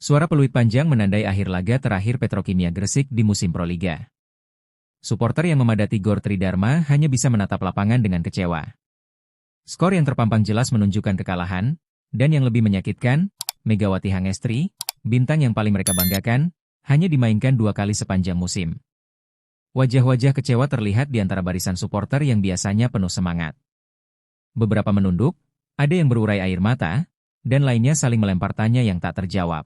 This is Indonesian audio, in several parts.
Suara peluit panjang menandai akhir laga terakhir Petrokimia Gresik di musim Proliga. Suporter yang memadati Gor Tridharma hanya bisa menatap lapangan dengan kecewa. Skor yang terpampang jelas menunjukkan kekalahan, dan yang lebih menyakitkan, Megawati Hangestri, bintang yang paling mereka banggakan, hanya dimainkan 2 kali sepanjang musim. Wajah-wajah kecewa terlihat di antara barisan suporter yang biasanya penuh semangat. Beberapa menunduk, ada yang berurai air mata, dan lainnya saling melempar tanya yang tak terjawab.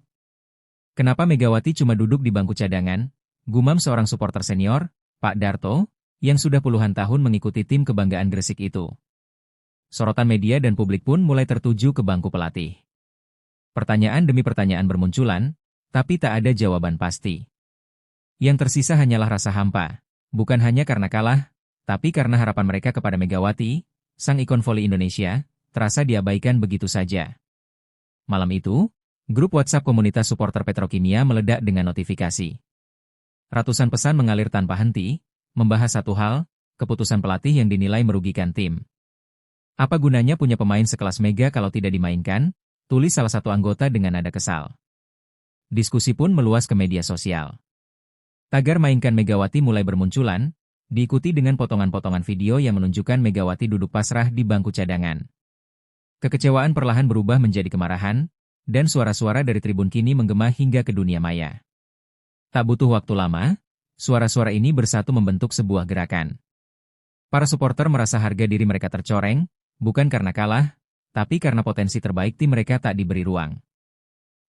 Kenapa Megawati cuma duduk di bangku cadangan? Gumam seorang suporter senior, Pak Darto, yang sudah puluhan tahun mengikuti tim kebanggaan Gresik itu. Sorotan media dan publik pun mulai tertuju ke bangku pelatih. Pertanyaan demi pertanyaan bermunculan, tapi tak ada jawaban pasti. Yang tersisa hanyalah rasa hampa, bukan hanya karena kalah, tapi karena harapan mereka kepada Megawati, sang ikon voli Indonesia, terasa diabaikan begitu saja. Malam itu, grup WhatsApp komunitas suporter Petrokimia meledak dengan notifikasi. Ratusan pesan mengalir tanpa henti, membahas satu hal, keputusan pelatih yang dinilai merugikan tim. Apa gunanya punya pemain sekelas Mega kalau tidak dimainkan? Tulis salah satu anggota dengan nada kesal. Diskusi pun meluas ke media sosial. Tagar mainkan Megawati mulai bermunculan, diikuti dengan potongan-potongan video yang menunjukkan Megawati duduk pasrah di bangku cadangan. Kekecewaan perlahan berubah menjadi kemarahan, dan suara-suara dari tribun kini menggema hingga ke dunia maya. Tak butuh waktu lama, suara-suara ini bersatu membentuk sebuah gerakan. Para suporter merasa harga diri mereka tercoreng, bukan karena kalah, tapi karena potensi terbaik tim mereka tak diberi ruang.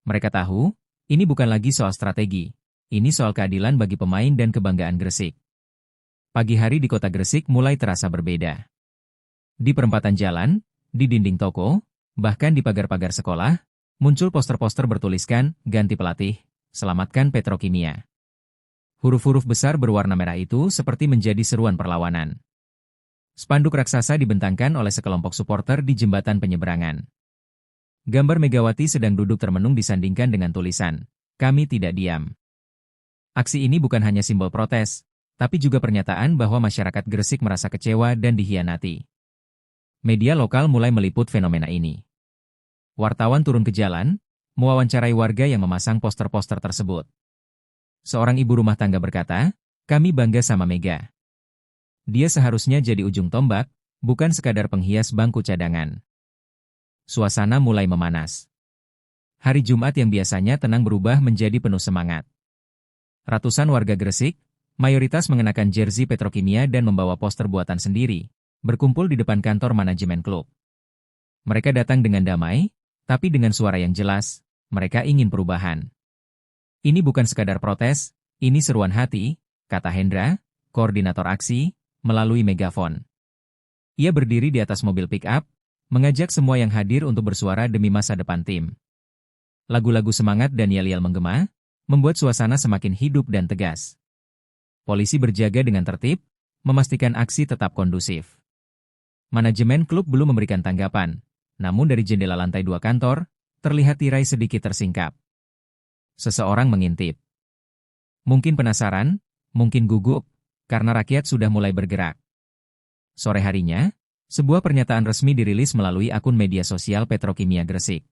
Mereka tahu, ini bukan lagi soal strategi, ini soal keadilan bagi pemain dan kebanggaan Gresik. Pagi hari di kota Gresik mulai terasa berbeda. Di perempatan jalan, di dinding toko, bahkan di pagar-pagar sekolah, muncul poster-poster bertuliskan, ganti pelatih, selamatkan Petrokimia. Huruf-huruf besar berwarna merah itu seperti menjadi seruan perlawanan. Spanduk raksasa dibentangkan oleh sekelompok suporter di jembatan penyeberangan. Gambar Megawati sedang duduk termenung disandingkan dengan tulisan, "Kami tidak diam." Aksi ini bukan hanya simbol protes, tapi juga pernyataan bahwa masyarakat Gresik merasa kecewa dan dikhianati. Media lokal mulai meliput fenomena ini. Wartawan turun ke jalan, mewawancarai warga yang memasang poster-poster tersebut. Seorang ibu rumah tangga berkata, "Kami bangga sama Mega. Dia seharusnya jadi ujung tombak, bukan sekadar penghias bangku cadangan." Suasana mulai memanas. Hari Jumat yang biasanya tenang berubah menjadi penuh semangat. Ratusan warga Gresik, mayoritas mengenakan jersey Petrokimia dan membawa poster buatan sendiri, berkumpul di depan kantor manajemen klub. Mereka datang dengan damai, tapi dengan suara yang jelas, mereka ingin perubahan. "Ini bukan sekadar protes, ini seruan hati," kata Hendra, koordinator aksi, melalui megafon. Ia berdiri di atas mobil pick-up, mengajak semua yang hadir untuk bersuara demi masa depan tim. Lagu-lagu semangat dan yel-yel menggema, membuat suasana semakin hidup dan tegas. Polisi berjaga dengan tertib, memastikan aksi tetap kondusif. Manajemen klub belum memberikan tanggapan, namun dari jendela lantai 2 kantor, terlihat tirai sedikit tersingkap. Seseorang mengintip. Mungkin penasaran, mungkin gugup, karena rakyat sudah mulai bergerak. Sore harinya, sebuah pernyataan resmi dirilis melalui akun media sosial Petrokimia Gresik.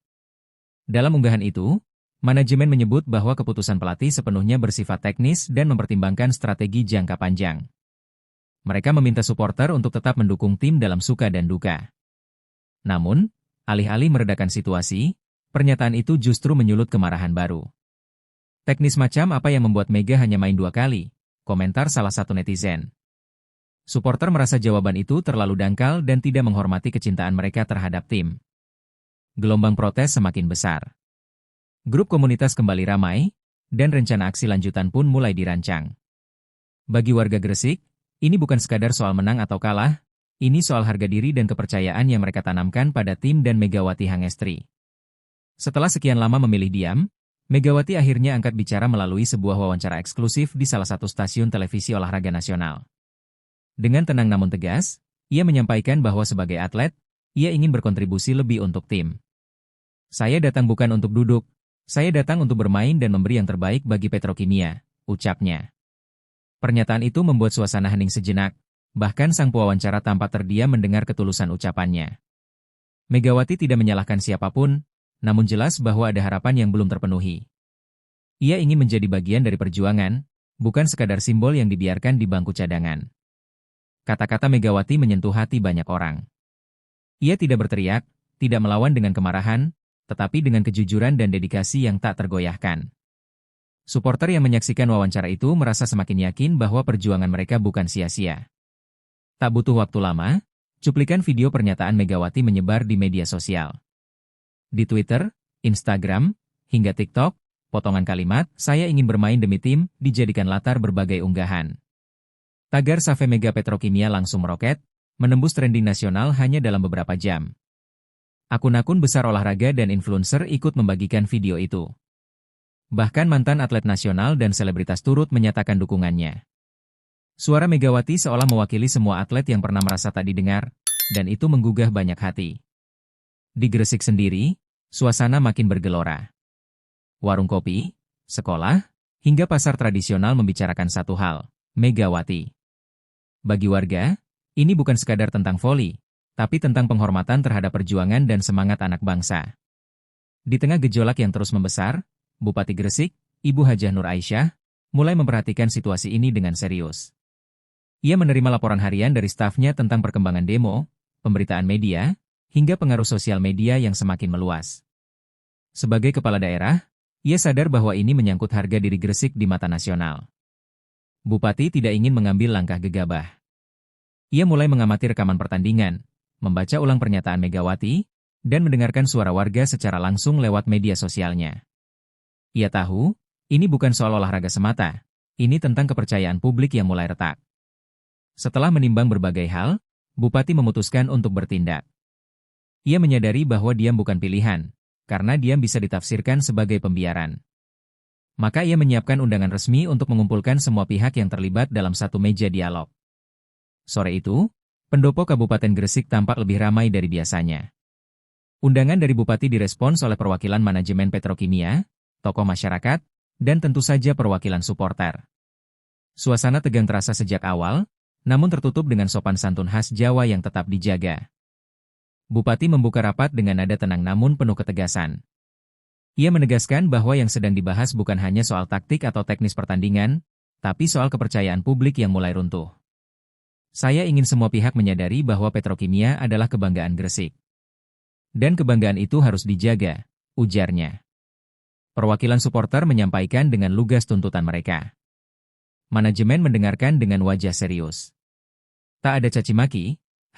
Dalam unggahan itu, manajemen menyebut bahwa keputusan pelatih sepenuhnya bersifat teknis dan mempertimbangkan strategi jangka panjang. Mereka meminta suporter untuk tetap mendukung tim dalam suka dan duka. Namun, alih-alih meredakan situasi, pernyataan itu justru menyulut kemarahan baru. "Teknis macam apa yang membuat Mega hanya main 2 kali?" komentar salah satu netizen. Suporter merasa jawaban itu terlalu dangkal dan tidak menghormati kecintaan mereka terhadap tim. Gelombang protes semakin besar. Grup komunitas kembali ramai, dan rencana aksi lanjutan pun mulai dirancang. Bagi warga Gresik, ini bukan sekadar soal menang atau kalah, ini soal harga diri dan kepercayaan yang mereka tanamkan pada tim dan Megawati Hangestri. Setelah sekian lama memilih diam, Megawati akhirnya angkat bicara melalui sebuah wawancara eksklusif di salah satu stasiun televisi olahraga nasional. Dengan tenang namun tegas, ia menyampaikan bahwa sebagai atlet, ia ingin berkontribusi lebih untuk tim. "Saya datang bukan untuk duduk, saya datang untuk bermain dan memberi yang terbaik bagi Petrokimia," ucapnya. Pernyataan itu membuat suasana hening sejenak, bahkan sang pewawancara tampak terdiam mendengar ketulusan ucapannya. Megawati tidak menyalahkan siapapun, namun jelas bahwa ada harapan yang belum terpenuhi. Ia ingin menjadi bagian dari perjuangan, bukan sekadar simbol yang dibiarkan di bangku cadangan. Kata-kata Megawati menyentuh hati banyak orang. Ia tidak berteriak, tidak melawan dengan kemarahan, tetapi dengan kejujuran dan dedikasi yang tak tergoyahkan. Suporter yang menyaksikan wawancara itu merasa semakin yakin bahwa perjuangan mereka bukan sia-sia. Tak butuh waktu lama, cuplikan video pernyataan Megawati menyebar di media sosial. Di Twitter, Instagram, hingga TikTok, potongan kalimat, "Saya ingin bermain demi tim," dijadikan latar berbagai unggahan. Tagar Save Mega Petrokimia langsung meroket, menembus trending nasional hanya dalam beberapa jam. Akun-akun besar olahraga dan influencer ikut membagikan video itu. Bahkan mantan atlet nasional dan selebritas turut menyatakan dukungannya. Suara Megawati seolah mewakili semua atlet yang pernah merasa tak didengar, dan itu menggugah banyak hati. Di Gresik sendiri, suasana makin bergelora. Warung kopi, sekolah, hingga pasar tradisional membicarakan satu hal, Megawati. Bagi warga, ini bukan sekadar tentang voli, tapi tentang penghormatan terhadap perjuangan dan semangat anak bangsa. Di tengah gejolak yang terus membesar, Bupati Gresik, Ibu Hajah Nur Aisyah, mulai memperhatikan situasi ini dengan serius. Ia menerima laporan harian dari stafnya tentang perkembangan demo, pemberitaan media, hingga pengaruh sosial media yang semakin meluas. Sebagai kepala daerah, ia sadar bahwa ini menyangkut harga diri Gresik di mata nasional. Bupati tidak ingin mengambil langkah gegabah. Ia mulai mengamati rekaman pertandingan, membaca ulang pernyataan Megawati, dan mendengarkan suara warga secara langsung lewat media sosialnya. Ia tahu, ini bukan soal olahraga semata, ini tentang kepercayaan publik yang mulai retak. Setelah menimbang berbagai hal, Bupati memutuskan untuk bertindak. Ia menyadari bahwa diam bukan pilihan, karena diam bisa ditafsirkan sebagai pembiaran. Maka ia menyiapkan undangan resmi untuk mengumpulkan semua pihak yang terlibat dalam satu meja dialog. Sore itu, pendopo Kabupaten Gresik tampak lebih ramai dari biasanya. Undangan dari Bupati direspons oleh perwakilan manajemen Petrokimia, tokoh masyarakat, dan tentu saja perwakilan suporter. Suasana tegang terasa sejak awal, namun tertutup dengan sopan santun khas Jawa yang tetap dijaga. Bupati membuka rapat dengan nada tenang namun penuh ketegasan. Ia menegaskan bahwa yang sedang dibahas bukan hanya soal taktik atau teknis pertandingan, tapi soal kepercayaan publik yang mulai runtuh. Saya ingin semua pihak menyadari bahwa Petrokimia adalah kebanggaan Gresik. Dan kebanggaan itu harus dijaga, ujarnya. Perwakilan suporter menyampaikan dengan lugas tuntutan mereka. Manajemen mendengarkan dengan wajah serius. Tak ada caci maki,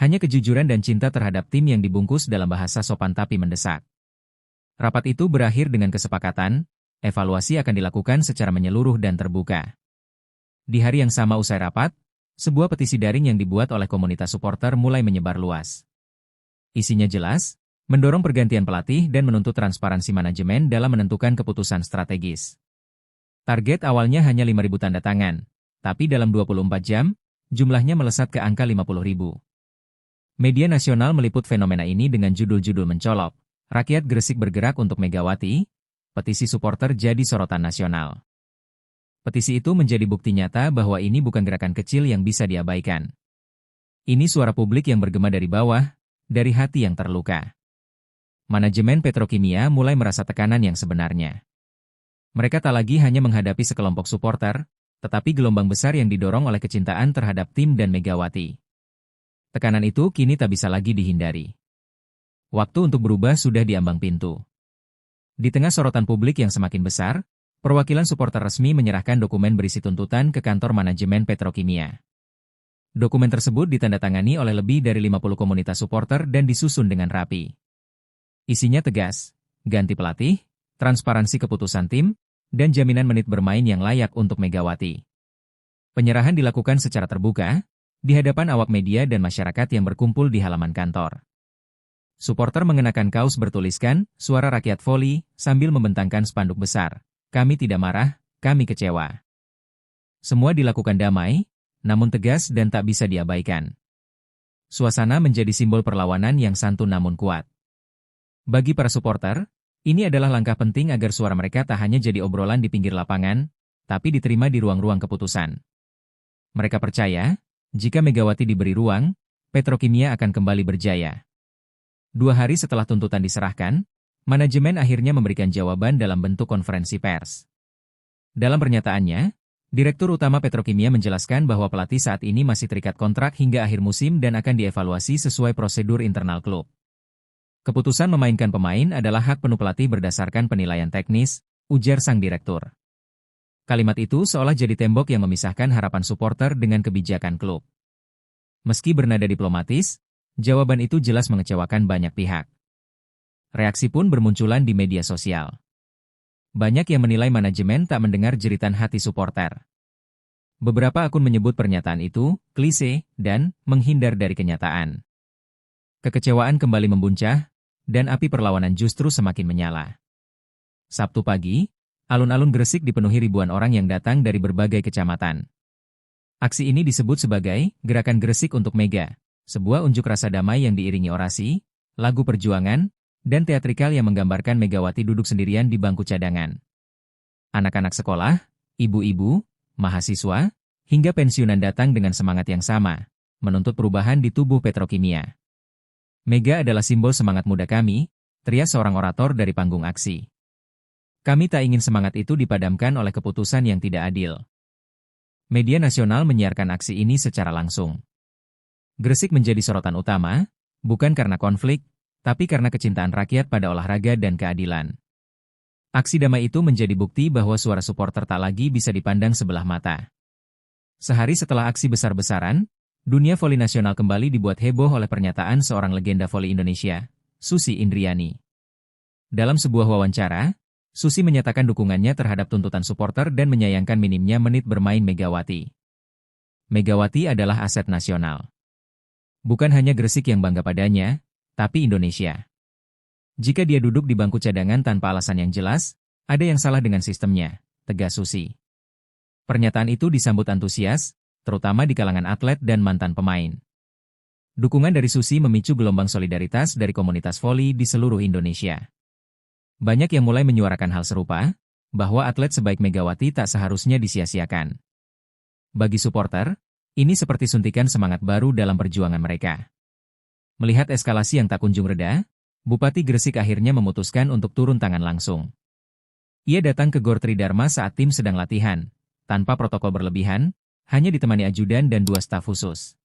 hanya kejujuran dan cinta terhadap tim yang dibungkus dalam bahasa sopan tapi mendesak. Rapat itu berakhir dengan kesepakatan, evaluasi akan dilakukan secara menyeluruh dan terbuka. Di hari yang sama usai rapat, sebuah petisi daring yang dibuat oleh komunitas suporter mulai menyebar luas. Isinya jelas, mendorong pergantian pelatih dan menuntut transparansi manajemen dalam menentukan keputusan strategis. Target awalnya hanya 5.000 tanda tangan, tapi dalam 24 jam, jumlahnya melesat ke angka 50.000. Media nasional meliput fenomena ini dengan judul-judul mencolok, "Rakyat Gresik bergerak untuk Megawati", petisi suporter jadi sorotan nasional. Petisi itu menjadi bukti nyata bahwa ini bukan gerakan kecil yang bisa diabaikan. Ini suara publik yang bergema dari bawah, dari hati yang terluka. Manajemen Petrokimia mulai merasa tekanan yang sebenarnya. Mereka tak lagi hanya menghadapi sekelompok suporter, tetapi gelombang besar yang didorong oleh kecintaan terhadap tim dan Megawati. Tekanan itu kini tak bisa lagi dihindari. Waktu untuk berubah sudah diambang pintu. Di tengah sorotan publik yang semakin besar, perwakilan suporter resmi menyerahkan dokumen berisi tuntutan ke kantor manajemen Petrokimia. Dokumen tersebut ditandatangani oleh lebih dari 50 komunitas suporter dan disusun dengan rapi. Isinya tegas, ganti pelatih, transparansi keputusan tim, dan jaminan menit bermain yang layak untuk Megawati. Penyerahan dilakukan secara terbuka, di hadapan awak media dan masyarakat yang berkumpul di halaman kantor. Suporter mengenakan kaos bertuliskan, "Suara Rakyat Voli", sambil membentangkan spanduk besar, "Kami tidak marah, kami kecewa." Semua dilakukan damai, namun tegas dan tak bisa diabaikan. Suasana menjadi simbol perlawanan yang santun namun kuat. Bagi para suporter, ini adalah langkah penting agar suara mereka tak hanya jadi obrolan di pinggir lapangan, tapi diterima di ruang-ruang keputusan. Mereka percaya, jika Megawati diberi ruang, Petrokimia akan kembali berjaya. 2 hari setelah tuntutan diserahkan, manajemen akhirnya memberikan jawaban dalam bentuk konferensi pers. Dalam pernyataannya, Direktur Utama Petrokimia menjelaskan bahwa pelatih saat ini masih terikat kontrak hingga akhir musim dan akan dievaluasi sesuai prosedur internal klub. Keputusan memainkan pemain adalah hak penuh pelatih berdasarkan penilaian teknis, ujar sang direktur. Kalimat itu seolah jadi tembok yang memisahkan harapan supporter dengan kebijakan klub. Meski bernada diplomatis, jawaban itu jelas mengecewakan banyak pihak. Reaksi pun bermunculan di media sosial. Banyak yang menilai manajemen tak mendengar jeritan hati supporter. Beberapa akun menyebut pernyataan itu klise dan menghindar dari kenyataan. Kekecewaan kembali membuncah, dan api perlawanan justru semakin menyala. Sabtu pagi, alun-alun Gresik dipenuhi ribuan orang yang datang dari berbagai kecamatan. Aksi ini disebut sebagai Gerakan Gresik untuk Mega, sebuah unjuk rasa damai yang diiringi orasi, lagu perjuangan, dan teatrikal yang menggambarkan Megawati duduk sendirian di bangku cadangan. Anak-anak sekolah, ibu-ibu, mahasiswa, hingga pensiunan datang dengan semangat yang sama, menuntut perubahan di tubuh Petrokimia. Mega adalah simbol semangat muda kami, teriak seorang orator dari panggung aksi. Kami tak ingin semangat itu dipadamkan oleh keputusan yang tidak adil. Media nasional menyiarkan aksi ini secara langsung. Gresik menjadi sorotan utama, bukan karena konflik, tapi karena kecintaan rakyat pada olahraga dan keadilan. Aksi damai itu menjadi bukti bahwa suara supporter tak lagi bisa dipandang sebelah mata. Sehari setelah aksi besar-besaran, dunia voli nasional kembali dibuat heboh oleh pernyataan seorang legenda voli Indonesia, Susi Indriani. Dalam sebuah wawancara, Susi menyatakan dukungannya terhadap tuntutan supporter dan menyayangkan minimnya menit bermain Megawati. Megawati adalah aset nasional. Bukan hanya Gresik yang bangga padanya, tapi Indonesia. Jika dia duduk di bangku cadangan tanpa alasan yang jelas, ada yang salah dengan sistemnya, tegas Susi. Pernyataan itu disambut antusias, terutama di kalangan atlet dan mantan pemain. Dukungan dari Susi memicu gelombang solidaritas dari komunitas voli di seluruh Indonesia. Banyak yang mulai menyuarakan hal serupa, bahwa atlet sebaik Megawati tak seharusnya disia-siakan. Bagi supporter, ini seperti suntikan semangat baru dalam perjuangan mereka. Melihat eskalasi yang tak kunjung reda, Bupati Gresik akhirnya memutuskan untuk turun tangan langsung. Ia datang ke Gor Tridharma saat tim sedang latihan, tanpa protokol berlebihan, hanya ditemani ajudan dan 2 staf khusus.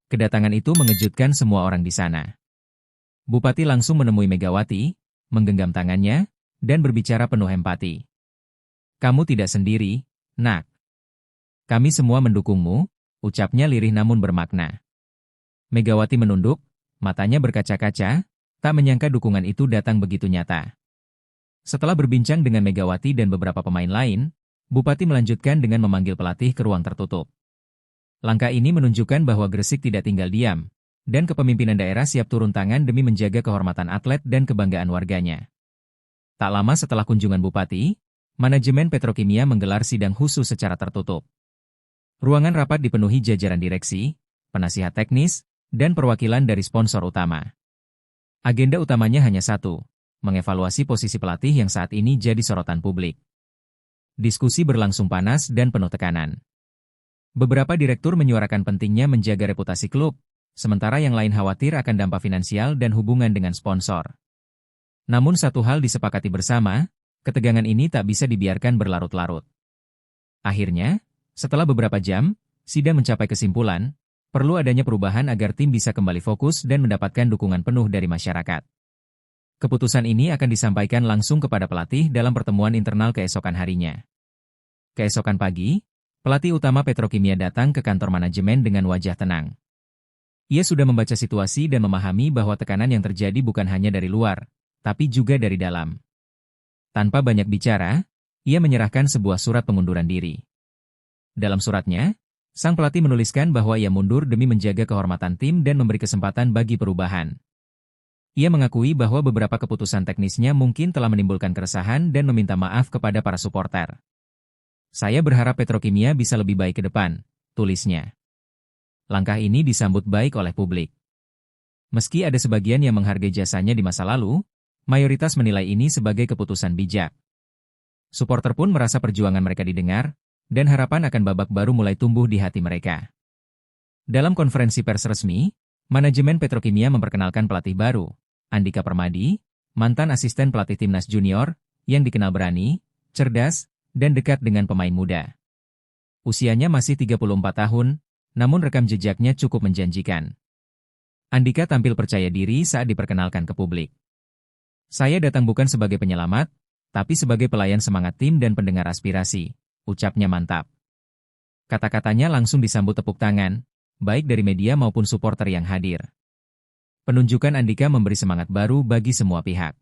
Kedatangan itu mengejutkan semua orang di sana. Bupati langsung menemui Megawati, menggenggam tangannya, dan berbicara penuh empati. Kamu tidak sendiri, nak. Kami semua mendukungmu, ucapnya lirih namun bermakna. Megawati menunduk, matanya berkaca-kaca, tak menyangka dukungan itu datang begitu nyata. Setelah berbincang dengan Megawati dan beberapa pemain lain, Bupati melanjutkan dengan memanggil pelatih ke ruang tertutup. Langkah ini menunjukkan bahwa Gresik tidak tinggal diam, dan kepemimpinan daerah siap turun tangan demi menjaga kehormatan atlet dan kebanggaan warganya. Tak lama setelah kunjungan Bupati, manajemen Petrokimia menggelar sidang khusus secara tertutup. Ruangan rapat dipenuhi jajaran direksi, penasihat teknis, dan perwakilan dari sponsor utama. Agenda utamanya hanya satu, mengevaluasi posisi pelatih yang saat ini jadi sorotan publik. Diskusi berlangsung panas dan penuh tekanan. Beberapa direktur menyuarakan pentingnya menjaga reputasi klub, sementara yang lain khawatir akan dampak finansial dan hubungan dengan sponsor. Namun satu hal disepakati bersama, ketegangan ini tak bisa dibiarkan berlarut-larut. Akhirnya, setelah beberapa jam, sidang mencapai kesimpulan, perlu adanya perubahan agar tim bisa kembali fokus dan mendapatkan dukungan penuh dari masyarakat. Keputusan ini akan disampaikan langsung kepada pelatih dalam pertemuan internal keesokan harinya. Keesokan pagi, pelatih utama Petrokimia datang ke kantor manajemen dengan wajah tenang. Ia sudah membaca situasi dan memahami bahwa tekanan yang terjadi bukan hanya dari luar, tapi juga dari dalam. Tanpa banyak bicara, ia menyerahkan sebuah surat pengunduran diri. Dalam suratnya, sang pelatih menuliskan bahwa ia mundur demi menjaga kehormatan tim dan memberi kesempatan bagi perubahan. Ia mengakui bahwa beberapa keputusan teknisnya mungkin telah menimbulkan keresahan dan meminta maaf kepada para supporter. Saya berharap Petrokimia bisa lebih baik ke depan, tulisnya. Langkah ini disambut baik oleh publik. Meski ada sebagian yang menghargai jasanya di masa lalu, mayoritas menilai ini sebagai keputusan bijak. Supporter pun merasa perjuangan mereka didengar, dan harapan akan babak baru mulai tumbuh di hati mereka. Dalam konferensi pers resmi, manajemen Petrokimia memperkenalkan pelatih baru, Andika Permadi, mantan asisten pelatih timnas junior, yang dikenal berani, cerdas, dan dekat dengan pemain muda. Usianya masih 34 tahun, namun rekam jejaknya cukup menjanjikan. Andika tampil percaya diri saat diperkenalkan ke publik. "Saya datang bukan sebagai penyelamat, tapi sebagai pelayan semangat tim dan pendengar aspirasi," ucapnya mantap. Kata-katanya langsung disambut tepuk tangan, baik dari media maupun supporter yang hadir. Penunjukan Andika memberi semangat baru bagi semua pihak.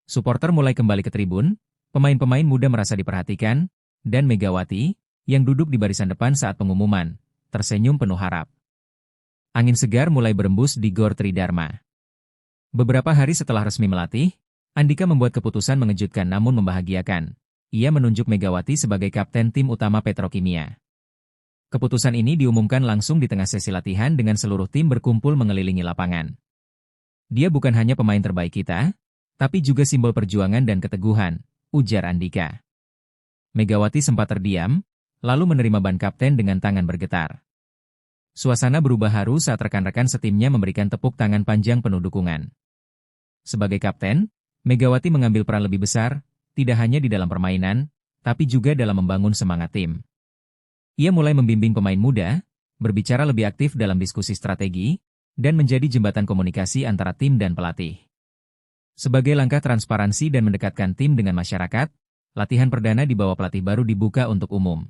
Supporter mulai kembali ke tribun, pemain-pemain muda merasa diperhatikan, dan Megawati, yang duduk di barisan depan saat pengumuman, tersenyum penuh harap. Angin segar mulai berembus di Gor Tridharma. Beberapa hari setelah resmi melatih, Andika membuat keputusan mengejutkan namun membahagiakan. Ia menunjuk Megawati sebagai kapten tim utama Petrokimia. Keputusan ini diumumkan langsung di tengah sesi latihan dengan seluruh tim berkumpul mengelilingi lapangan. "Dia bukan hanya pemain terbaik kita, tapi juga simbol perjuangan dan keteguhan," ujar Andika. Megawati sempat terdiam, lalu menerima ban kapten dengan tangan bergetar. Suasana berubah haru saat rekan-rekan setimnya memberikan tepuk tangan panjang penuh dukungan. Sebagai kapten, Megawati mengambil peran lebih besar, tidak hanya di dalam permainan, tapi juga dalam membangun semangat tim. Ia mulai membimbing pemain muda, berbicara lebih aktif dalam diskusi strategi, dan menjadi jembatan komunikasi antara tim dan pelatih. Sebagai langkah transparansi dan mendekatkan tim dengan masyarakat, latihan perdana di bawah pelatih baru dibuka untuk umum.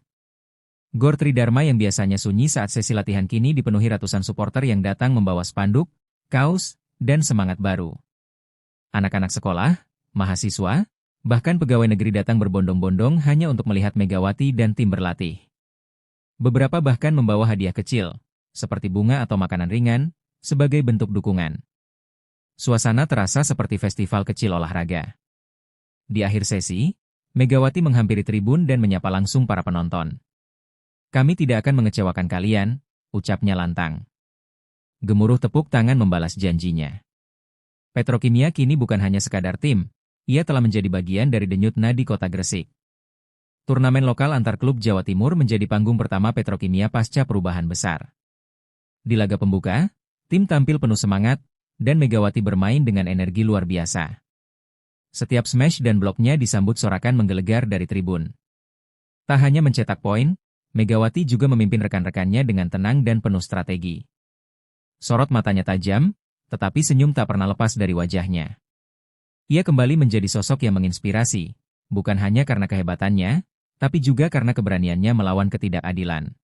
Gor Tridharma yang biasanya sunyi saat sesi latihan kini dipenuhi ratusan supporter yang datang membawa spanduk, kaos, dan semangat baru. Anak-anak sekolah, mahasiswa, bahkan pegawai negeri datang berbondong-bondong hanya untuk melihat Megawati dan tim berlatih. Beberapa bahkan membawa hadiah kecil, seperti bunga atau makanan ringan, sebagai bentuk dukungan. Suasana terasa seperti festival kecil olahraga. Di akhir sesi, Megawati menghampiri tribun dan menyapa langsung para penonton. "Kami tidak akan mengecewakan kalian," ucapnya lantang. Gemuruh tepuk tangan membalas janjinya. Petrokimia kini bukan hanya sekadar tim, ia telah menjadi bagian dari denyut nadi kota Gresik. Turnamen lokal antar klub Jawa Timur menjadi panggung pertama Petrokimia pasca perubahan besar. Di laga pembuka, tim tampil penuh semangat, dan Megawati bermain dengan energi luar biasa. Setiap smash dan bloknya disambut sorakan menggelegar dari tribun. Tak hanya mencetak poin, Megawati juga memimpin rekan-rekannya dengan tenang dan penuh strategi. Sorot matanya tajam, tetapi senyum tak pernah lepas dari wajahnya. Ia kembali menjadi sosok yang menginspirasi, bukan hanya karena kehebatannya, tapi juga karena keberaniannya melawan ketidakadilan.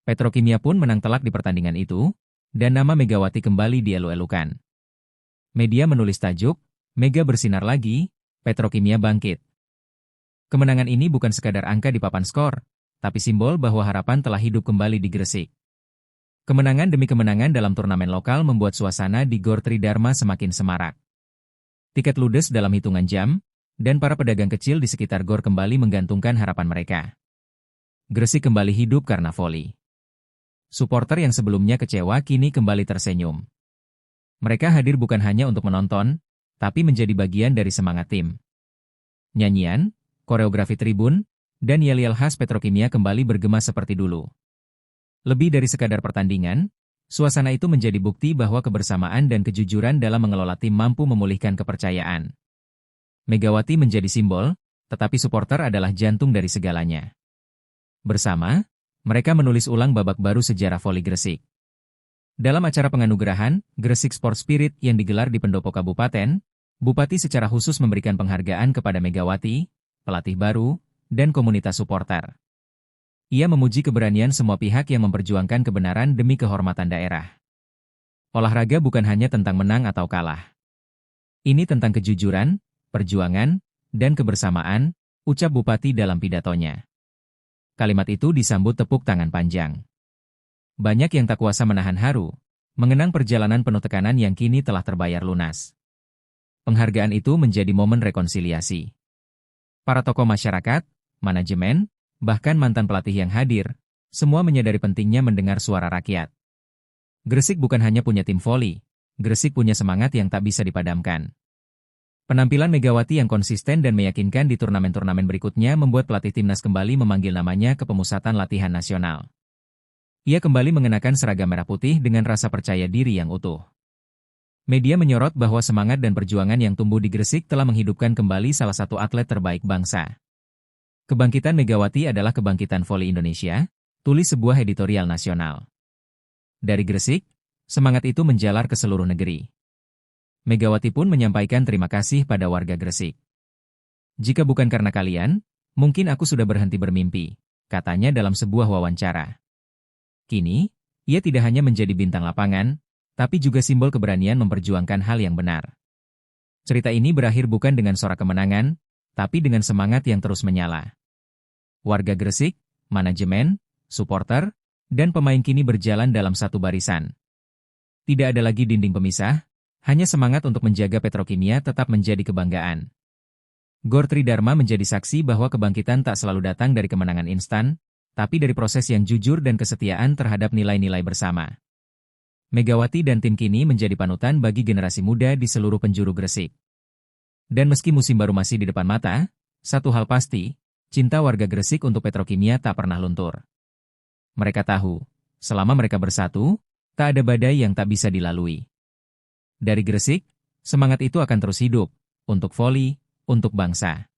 Petrokimia pun menang telak di pertandingan itu, dan nama Megawati kembali dielu-elukan. Media menulis tajuk, "Mega bersinar lagi, Petrokimia bangkit." Kemenangan ini bukan sekadar angka di papan skor, tapi simbol bahwa harapan telah hidup kembali di Gresik. Kemenangan demi kemenangan dalam turnamen lokal membuat suasana di Gor Tridharma semakin semarak. Tiket ludes dalam hitungan jam, dan para pedagang kecil di sekitar Gor kembali menggantungkan harapan mereka. Gresik kembali hidup karena voli. Supporter yang sebelumnya kecewa kini kembali tersenyum. Mereka hadir bukan hanya untuk menonton, tapi menjadi bagian dari semangat tim. Nyanyian, koreografi tribun, dan yel-yel khas Petrokimia kembali bergema seperti dulu. Lebih dari sekadar pertandingan, suasana itu menjadi bukti bahwa kebersamaan dan kejujuran dalam mengelola tim mampu memulihkan kepercayaan. Megawati menjadi simbol, tetapi supporter adalah jantung dari segalanya. Bersama, mereka menulis ulang babak baru sejarah voli Gresik. Dalam acara penganugerahan, Gresik Sport Spirit yang digelar di Pendopo Kabupaten, Bupati secara khusus memberikan penghargaan kepada Megawati, pelatih baru, dan komunitas supporter. Ia memuji keberanian semua pihak yang memperjuangkan kebenaran demi kehormatan daerah. Olahraga bukan hanya tentang menang atau kalah. Ini tentang kejujuran, perjuangan, dan kebersamaan, ucap Bupati dalam pidatonya. Kalimat itu disambut tepuk tangan panjang. Banyak yang tak kuasa menahan haru, mengenang perjalanan penuh tekanan yang kini telah terbayar lunas. Penghargaan itu menjadi momen rekonsiliasi. Para tokoh masyarakat, manajemen, bahkan mantan pelatih yang hadir, semua menyadari pentingnya mendengar suara rakyat. Gresik bukan hanya punya tim voli, Gresik punya semangat yang tak bisa dipadamkan. Penampilan Megawati yang konsisten dan meyakinkan di turnamen-turnamen berikutnya membuat pelatih timnas kembali memanggil namanya ke pemusatan latihan nasional. Ia kembali mengenakan seragam merah putih dengan rasa percaya diri yang utuh. Media menyorot bahwa semangat dan perjuangan yang tumbuh di Gresik telah menghidupkan kembali salah satu atlet terbaik bangsa. Kebangkitan Megawati adalah kebangkitan voli Indonesia, tulis sebuah editorial nasional. Dari Gresik, semangat itu menjalar ke seluruh negeri. Megawati pun menyampaikan terima kasih pada warga Gresik. Jika bukan karena kalian, mungkin aku sudah berhenti bermimpi, katanya dalam sebuah wawancara. Kini, ia tidak hanya menjadi bintang lapangan, tapi juga simbol keberanian memperjuangkan hal yang benar. Cerita ini berakhir bukan dengan sorak kemenangan, tapi dengan semangat yang terus menyala. Warga Gresik, manajemen, supporter, dan pemain kini berjalan dalam satu barisan. Tidak ada lagi dinding pemisah, hanya semangat untuk menjaga Petrokimia tetap menjadi kebanggaan. Gor Tridharma menjadi saksi bahwa kebangkitan tak selalu datang dari kemenangan instan, tapi dari proses yang jujur dan kesetiaan terhadap nilai-nilai bersama. Megawati dan tim kini menjadi panutan bagi generasi muda di seluruh penjuru Gresik. Dan meski musim baru masih di depan mata, satu hal pasti, cinta warga Gresik untuk Petrokimia tak pernah luntur. Mereka tahu, selama mereka bersatu, tak ada badai yang tak bisa dilalui. Dari Gresik, semangat itu akan terus hidup, untuk voli, untuk bangsa.